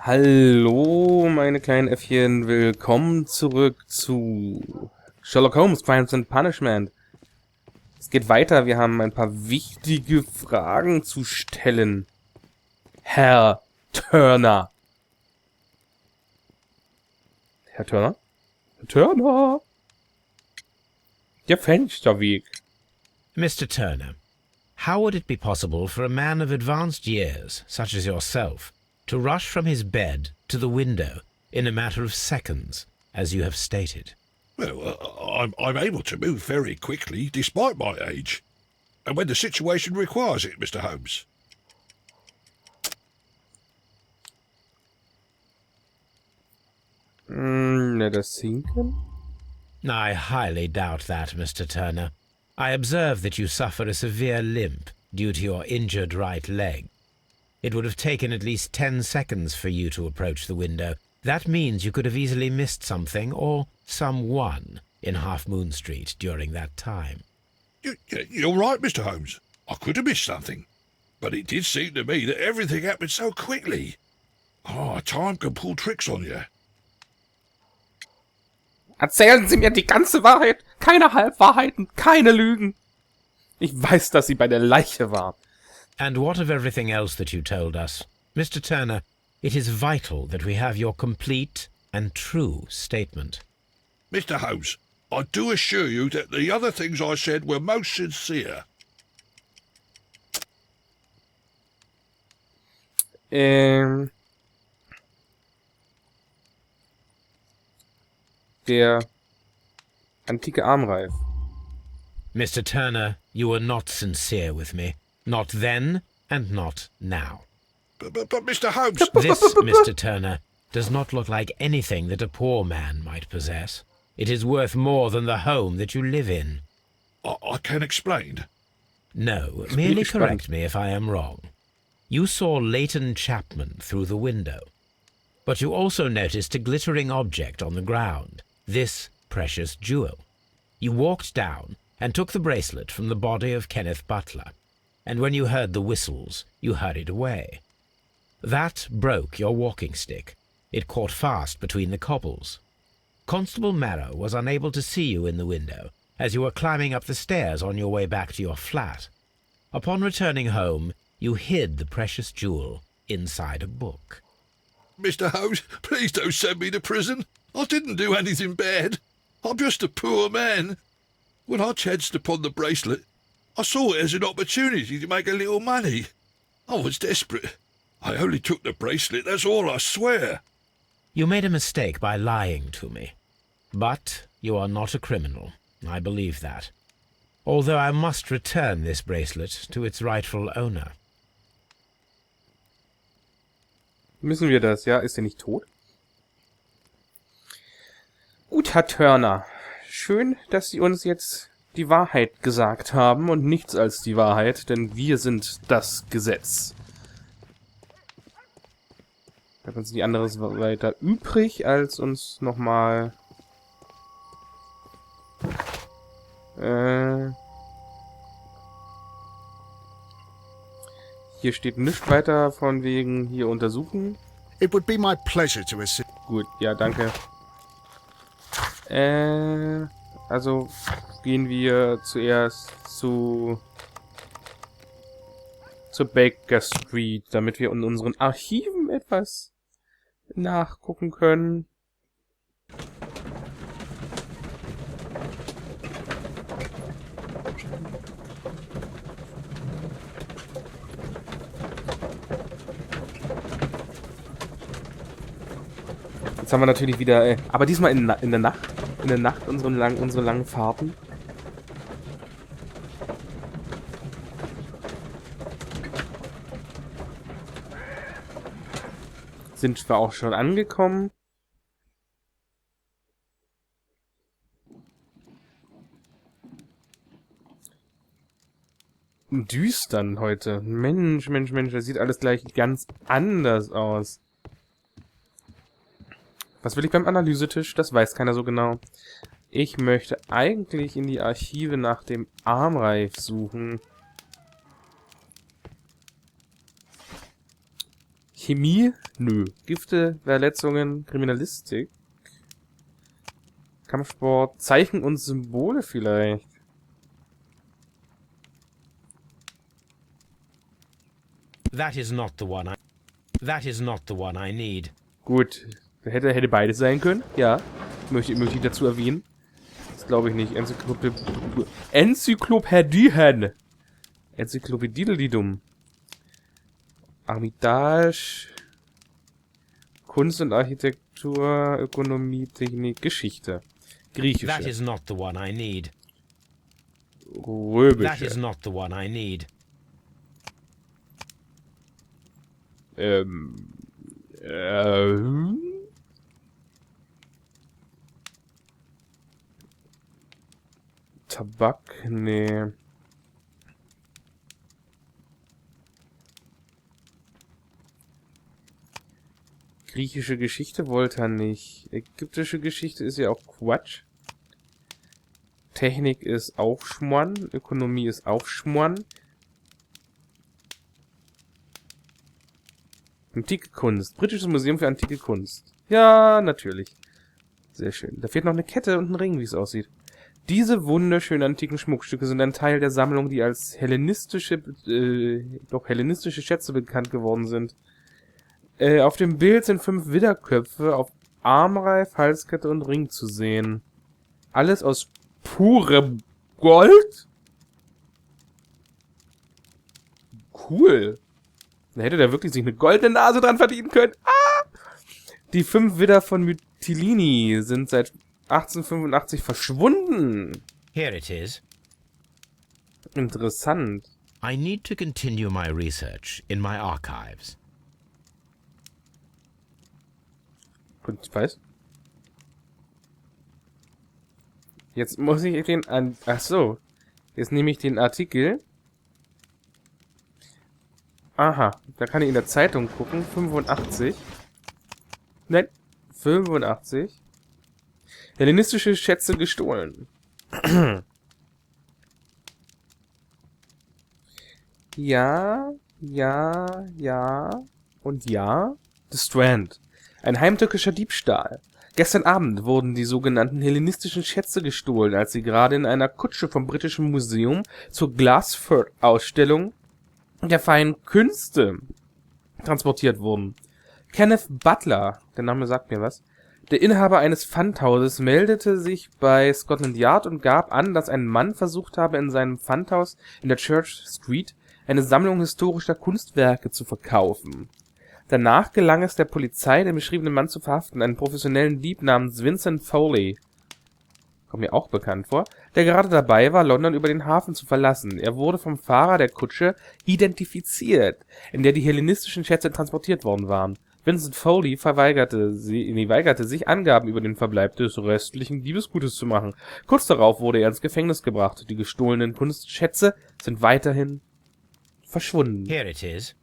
Hallo, meine kleinen Äffchen, willkommen zurück zu Sherlock Holmes, Crimes and Punishment. Es geht weiter, wir haben ein paar wichtige Fragen zu stellen. Herr Turner. Herr Turner? Herr Turner! Der Fensterweg. Mr. Turner, how would it be possible for a man of advanced years, such as yourself, to rush from his bed to the window in a matter of seconds, as you have stated? Well, I'm able to move very quickly, despite my age. And when the situation requires it, Mr. Holmes. Let us sinken? I highly doubt that, Mr. Turner. I observe that you suffer a severe limp due to your injured right leg. It would have taken at least 10 seconds for you to approach the window. That means you could have easily missed something or someone in Half Moon Street during that time. You're right, Mr. Holmes. I could have missed something. But it did seem to me that everything happened so quickly. Time can pull tricks on you. Erzählen Sie mir die ganze Wahrheit, keine Halbwahrheiten, keine Lügen. Ich weiß, dass Sie bei der Leiche war. And what of everything else that you told us? Mr. Turner, it is vital that we have your complete and true statement. Mr. Holmes, I do assure you that the other things I said were most sincere. Der antike Armreif. Mr. Turner, you were not sincere with me. Not then, and not now. But Mr. Holmes... This, Mr. Turner, does not look like anything that a poor man might possess. It is worth more than the home that you live in. I can explain. No, merely correct me if I am wrong. You saw Leighton Chapman through the window. But you also noticed a glittering object on the ground, this precious jewel. You walked down and took the bracelet from the body of Kenneth Butler. And when you heard the whistles, you hurried away. That broke your walking stick. It caught fast between the cobbles. Constable Marrow was unable to see you in the window, as you were climbing up the stairs on your way back to your flat. Upon returning home, you hid the precious jewel inside a book. Mr. Holmes, please don't send me to prison. I didn't do anything bad. I'm just a poor man. When I chanced upon the bracelet, I saw it as an opportunity to make a little money. I was desperate. I only took the bracelet, that's all, I swear. You made a mistake by lying to me. But you are not a criminal. I believe that. Although I must return this bracelet to its rightful owner. Müssen wir das, ja? Ist er nicht tot? Gut, Herr Turner. Schön, dass Sie uns jetzt die Wahrheit gesagt haben und nichts als die Wahrheit, denn wir sind das Gesetz. Bleibt uns nicht anderes weiter übrig, als uns nochmal hier steht nichts weiter von wegen hier untersuchen. It would be my pleasure to assist. Gut, ja, danke. Also gehen wir zuerst zur Baker Street, damit wir in unseren Archiven etwas nachgucken können. Jetzt haben wir natürlich wieder, aber diesmal in der Nacht unsere langen Fahrten. Sind wir auch schon angekommen. Düstern heute. Mensch, das sieht alles gleich ganz anders aus. Was will ich beim Analysetisch? Das weiß keiner so genau. Ich möchte eigentlich in die Archive nach dem Armreif suchen. Chemie? Nö. Gifte, Verletzungen, Kriminalistik. Kampfsport, Zeichen und Symbole vielleicht. That is not the one I need. Gut. Hätte beides sein können. Ja. Möchte ich dazu erwähnen. Das glaube ich nicht. Enzyklopädien. Enzyklopädiedelidum. Armitage. Kunst und Architektur, Ökonomie, Technik, Geschichte. Griechische. That is not the one I need. Römische. That is not the one I need. Tabak? Nee. Griechische Geschichte wollte er nicht. Ägyptische Geschichte ist ja auch Quatsch. Technik ist auch Schmarrn. Ökonomie ist auch Schmarrn. Antike Kunst. Britisches Museum für antike Kunst. Ja, natürlich. Sehr schön. Da fehlt noch eine Kette und ein Ring, wie es aussieht. Diese wunderschönen antiken Schmuckstücke sind ein Teil der Sammlung, die als hellenistische Schätze bekannt geworden sind. Auf dem Bild sind 5 Widderköpfe auf Armreif, Halskette und Ring zu sehen. Alles aus purem Gold? Cool. Da hätte der wirklich sich eine goldene Nase dran verdienen können. Ah! Die 5 Widder von Mytilini sind seit 1885 verschwunden. Here it is. Interessant. I need to continue my research in my archives. Und ich weiß. Jetzt muss ich den ach so. Jetzt nehme ich den Artikel. Aha, da kann ich in der Zeitung gucken. 85. Nein, 85. Hellenistische Schätze gestohlen. Ja, ja, ja und ja. The Strand. Ein heimtückischer Diebstahl. Gestern Abend wurden die sogenannten hellenistischen Schätze gestohlen, als sie gerade in einer Kutsche vom Britischen Museum zur Glasford-Ausstellung der feinen Künste transportiert wurden. Kenneth Butler, der Name sagt mir was, der Inhaber eines Pfandhauses, meldete sich bei Scotland Yard und gab an, dass ein Mann versucht habe, in seinem Pfandhaus in der Church Street eine Sammlung historischer Kunstwerke zu verkaufen. Danach gelang es der Polizei, den beschriebenen Mann zu verhaften, einen professionellen Dieb namens Vincent Foley, kommt mir auch bekannt vor, der gerade dabei war, London über den Hafen zu verlassen. Er wurde vom Fahrer der Kutsche identifiziert, in der die hellenistischen Schätze transportiert worden waren. Vincent Foley weigerte sich, Angaben über den Verbleib des restlichen Diebesgutes zu machen. Kurz darauf wurde er ins Gefängnis gebracht. Die gestohlenen Kunstschätze sind weiterhin verschwunden. Here it is.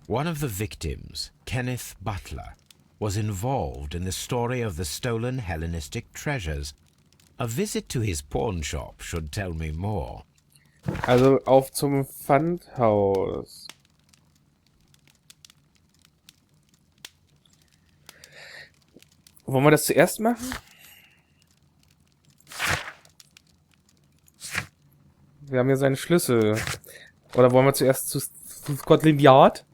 One of the victims, Kenneth Butler, was involved in the story of the stolen Hellenistic treasures. A visit to his pawn shop should tell me more. Also auf zum Pfandhaus. Wollen wir das zuerst machen? Wir haben ja seine Schlüssel. Oder wollen wir zuerst zu Scotland Yard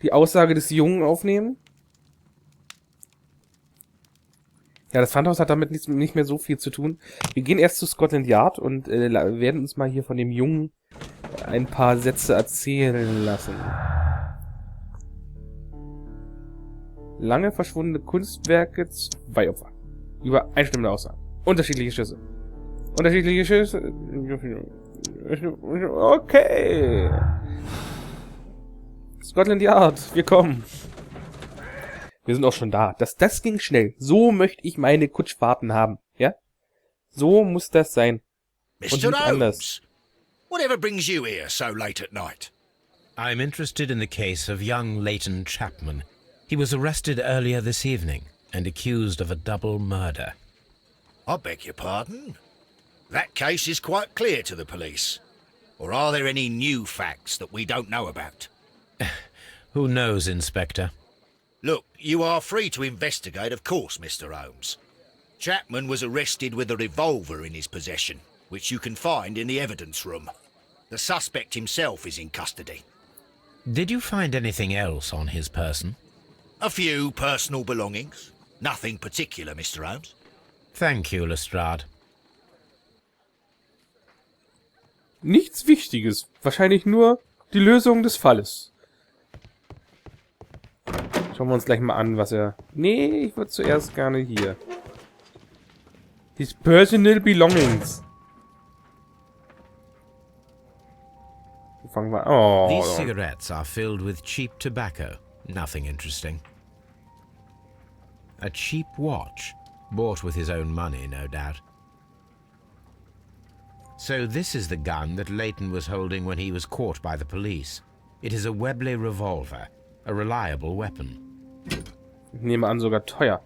die Aussage des Jungen aufnehmen? Ja, das Pfandhaus hat damit nicht mehr so viel zu tun. Wir gehen erst zu Scotland Yard und werden uns mal hier von dem Jungen ein paar Sätze erzählen lassen. Lange verschwundene Kunstwerke, 2 Opfer. Übereinstimmende Aussagen. Unterschiedliche Schlüsse. Unterschiedliche Schlüsse. Okay. Scotland Yard, wir kommen. Wir sind auch schon da. Das ging schnell. So möchte ich meine Kutschfahrten haben. Ja? So muss das sein. Und Mr. nicht anders. Holmes, whatever brings you here so late at night? I'm interested in the case of young Leighton Chapman. He was arrested earlier this evening and accused of a double murder. I beg your pardon? That case is quite clear to the police. Or are there any new facts that we don't know about? Who knows, Inspector? Look, you are free to investigate, of course, Mr. Holmes. Chapman was arrested with a revolver in his possession, which you can find in the evidence room. The suspect himself is in custody. Did you find anything else on his person? A few personal belongings. Nothing particular, Mr. Holmes. Thank you, Lestrade. Nichts Wichtiges. Wahrscheinlich nur die Lösung des Falles. Schauen wir uns gleich mal an, was er... Nee, ich würde zuerst gerne hier. His personal belongings. Fangen wir... Oh. These cigarettes are filled with cheap tobacco. Nothing interesting. A cheap watch, bought with his own money, no doubt. So this is the gun that Leighton was holding when he was caught by the police. It is a Webley revolver, a reliable weapon. Ich nehme an, sogar teuer.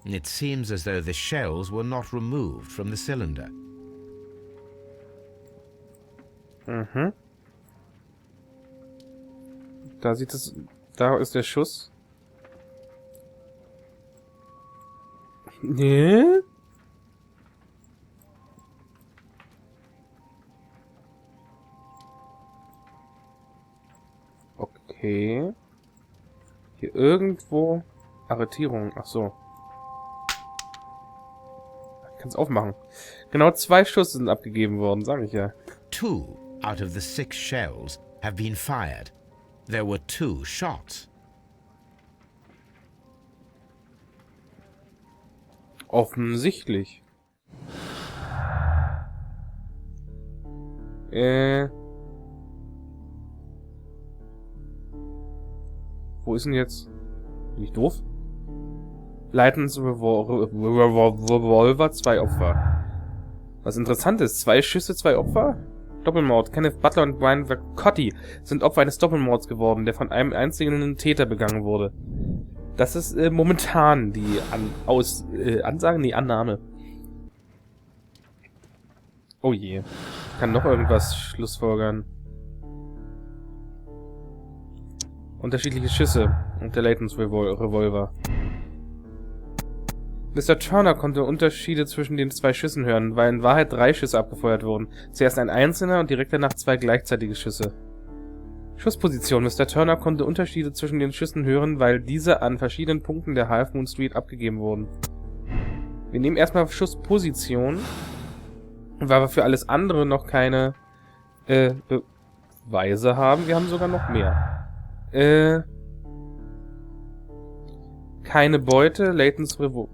It seems as though the shells were not removed from the cylinder. Mhm. Da sieht es... Da ist der Schuss. Nee? Okay. Hier irgendwo... Arretierung. Ach so. Ich kann es aufmachen. Genau 2 Schuss sind abgegeben worden, sage ich ja. 2 out of the 6 shells have been fired. There were 2 shots. Offensichtlich. Wo ist denn jetzt? Bin ich doof? Leitens Revolver, 2 Opfer. Was interessant ist, 2 Schüsse, 2 Opfer? Doppelmord. Kenneth Butler und Brian Vercotti sind Opfer eines Doppelmords geworden, der von einem einzigen Täter begangen wurde. Das ist momentan die Ansage? Nee, Annahme. Oh je. Ich kann noch irgendwas schlussfolgern. Unterschiedliche Schüsse und der Leightons Revolver. Mr. Turner konnte Unterschiede zwischen den 2 Schüssen hören, weil in Wahrheit 3 Schüsse abgefeuert wurden. Zuerst ein einzelner und direkt danach 2 gleichzeitige Schüsse. Schussposition. Mr. Turner konnte Unterschiede zwischen den Schüssen hören, weil diese an verschiedenen Punkten der Half Moon Street abgegeben wurden. Wir nehmen erstmal Schussposition, weil wir für alles andere noch keine Beweise haben. Wir haben sogar noch mehr. Keine Beute, Leightons Revolver.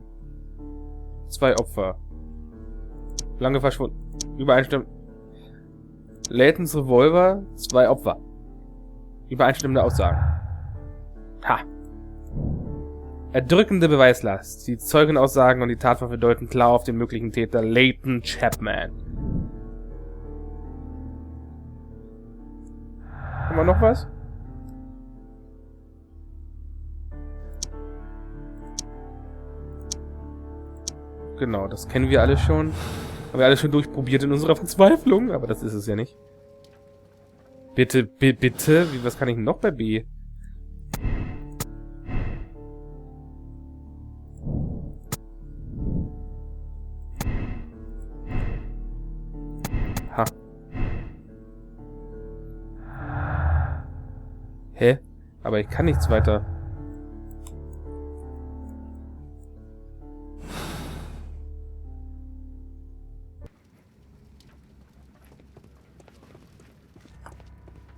2 Opfer. Lange verschwunden. Übereinstimmend. Leightons Revolver, 2 Opfer. Übereinstimmende Aussagen. Ha. Erdrückende Beweislast. Die Zeugenaussagen und die Tatwaffe deuten klar auf den möglichen Täter Leighton Chapman. Haben wir noch was? Genau, das kennen wir alle schon. Haben wir alle schon durchprobiert in unserer Verzweiflung, aber das ist es ja nicht. Bitte, bitte. Was kann ich denn noch bei B? Ha. Hä? Aber ich kann nichts weiter.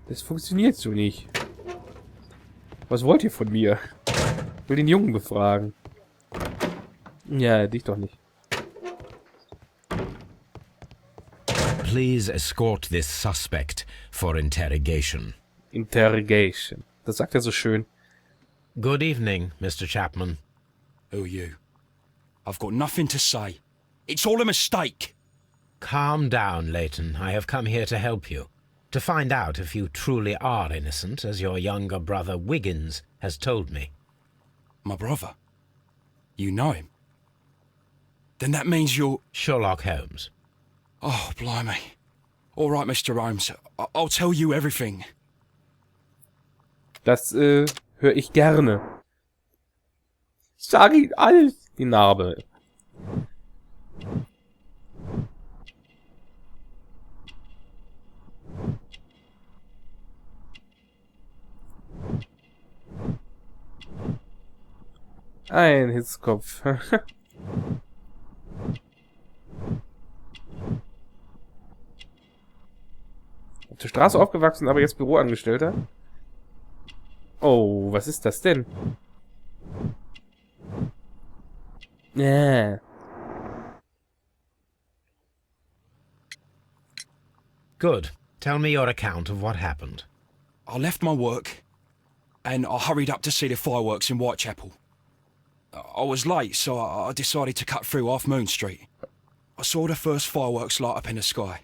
Das funktioniert so nicht. Was wollt ihr von mir? Ich will den Jungen befragen. Ja, dich doch nicht. Please escort this suspect for interrogation. Interrogation. Das sagt er so schön. Good evening, Mr. Chapman. Who are you? I've got nothing to say. It's all a mistake. Calm down, Leighton. I have come here to help you. To find out if you truly are innocent, as your younger brother Wiggins has told me. My brother? You know him? Then that means you're... Sherlock Holmes. Oh, blimey. All right, Mr. Holmes. I'll tell you everything. Das höre ich gerne. Ich sage Ihnen alles. Die Narbe. Ein Hitzkopf. Auf der Straße aufgewachsen, aber jetzt Büroangestellter. Oh, was ist das denn? Good. Tell me your account of what happened. I left my work, and I hurried up to see the fireworks in Whitechapel. I was late, so I decided to cut through Half Moon Street. I saw the first fireworks light up in the sky.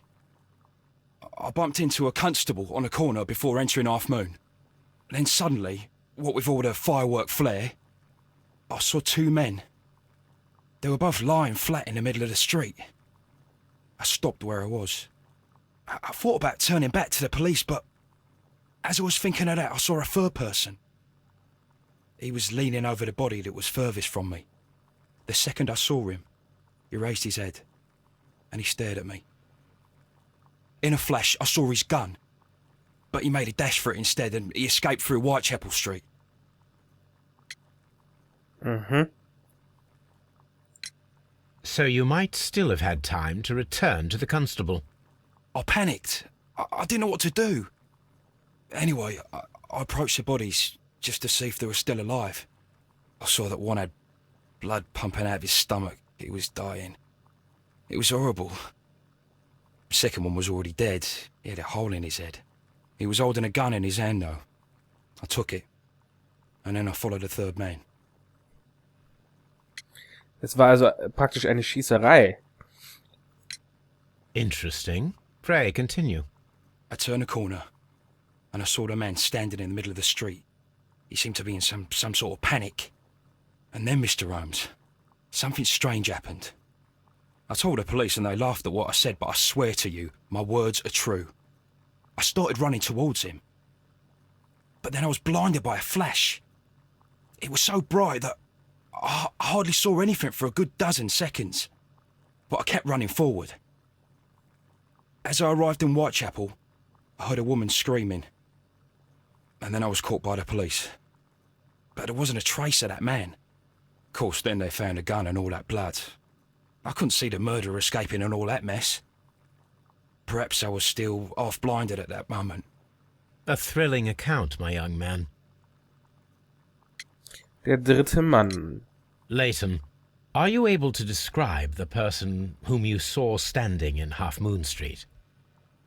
I bumped into a constable on a corner before entering Half Moon. Then suddenly, what with all the firework flare, I saw two men. They were both lying flat in the middle of the street. I stopped where I was. I thought about turning back to the police, but as I was thinking of that, I saw a third person. He was leaning over the body that was furthest from me. The second I saw him, he raised his head, and he stared at me. In a flash, I saw his gun, but he made a dash for it instead, and he escaped through Whitechapel Street. So you might still have had time to return to the constable. I panicked. I didn't know what to do. Anyway, I approached the bodies just to see if they were still alive. I saw that one had blood pumping out of his stomach. He was dying. It was horrible. The second one was already dead. He had a hole in his head. He was holding a gun in his hand, though. I took it, and then I followed the third man. Es war also praktisch eine Schießerei. Interesting. Pray, continue. I turned a corner, and I saw the man standing in the middle of the street. He seemed to be in some sort of panic. And then, Mr. Holmes, something strange happened. I told the police and they laughed at what I said, but I swear to you, my words are true. I started running towards him. But then I was blinded by a flash. It was so bright that I hardly saw anything for a good dozen seconds. But I kept running forward. As I arrived in Whitechapel, I heard a woman screaming. And then I was caught by the police. But there wasn't a trace of that man. Of course, then they found a gun and all that blood. I couldn't see the murderer escaping and all that mess. Perhaps I was still half-blinded at that moment. A thrilling account, my young man. Der dritte Mann. Leighton, are you able to describe the person whom you saw standing in Half Moon Street?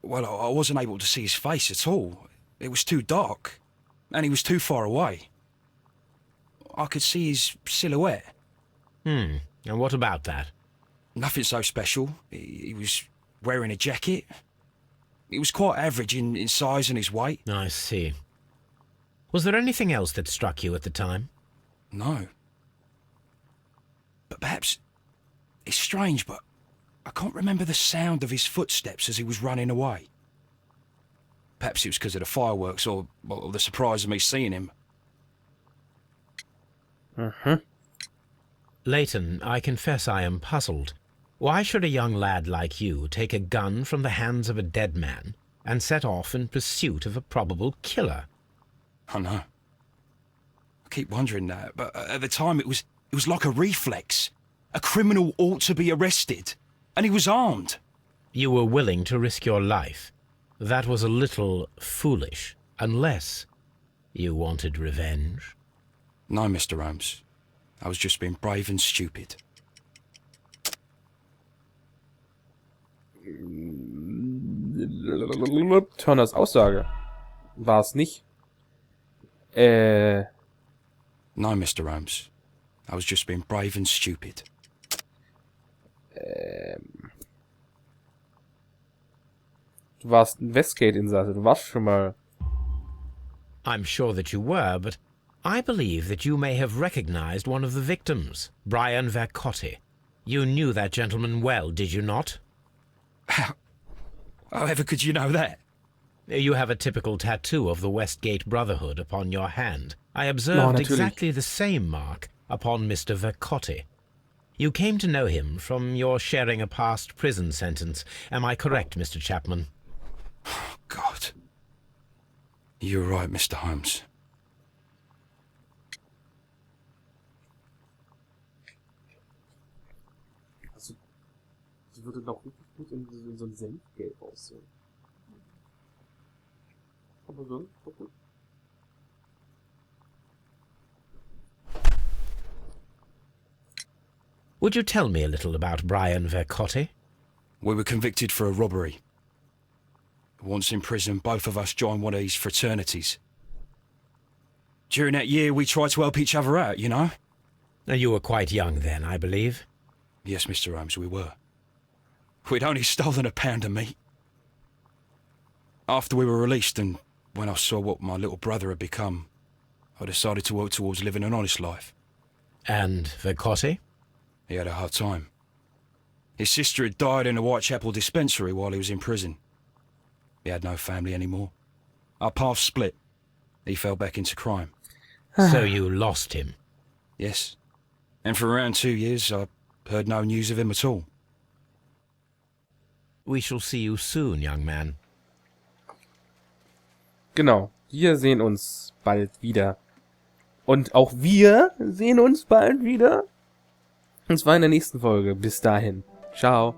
Well, I wasn't able to see his face at all. It was too dark, and he was too far away. I could see his silhouette. And what about that? Nothing so special. He was wearing a jacket. He was quite average in size and his weight. I see. Was there anything else that struck you at the time? No. But perhaps it's strange, but I can't remember the sound of his footsteps as he was running away. Perhaps it was because of the fireworks or the surprise of me seeing him. Leighton, I confess I am puzzled. Why should a young lad like you take a gun from the hands of a dead man and set off in pursuit of a probable killer? I know. I keep wondering that, but at the time it was like a reflex. A criminal ought to be arrested, and he was armed. You were willing to risk your life. That was a little foolish, unless you wanted revenge. No, Mr. Holmes. I was just being brave and stupid. Turners Aussage. War es nicht? No, Mr. Holmes. I was just being brave and stupid. Du warst ein Westgate-Insasse. Du warst schon mal... I'm sure that you were, but I believe that you may have recognized one of the victims, Brian Vercotti. You knew that gentleman well, did you not? However could you know that? You have a typical tattoo of the Westgate Brotherhood upon your hand. I observed exactly the same mark upon Mr. Vercotti. You came to know him from your sharing a past prison sentence. Am I correct, Mr. Chapman? God. You're right, Mr. Holmes. Also, sie würde noch richtig gut in so ein Senfgelb aussehen. Aber so, gut. Would you tell me a little about Brian Vercotti? We were convicted for a robbery. Once in prison, both of us joined one of these fraternities. During that year, we tried to help each other out, you know? You were quite young then, I believe. Yes, Mr. Holmes, we were. We'd only stolen a pound of meat. After we were released, and when I saw what my little brother had become, I decided to work towards living an honest life. And Vercotti? He had a hard time. His sister had died in a Whitechapel dispensary while he was in prison. He had no family anymore. Our paths split. He fell back into crime. So you lost him? Yes. And for around 2 years, I heard no news of him at all. We shall see you soon, young man. Genau, wir sehen uns bald wieder. Und auch wir sehen uns bald wieder. Und zwar in der nächsten Folge. Bis dahin. Ciao.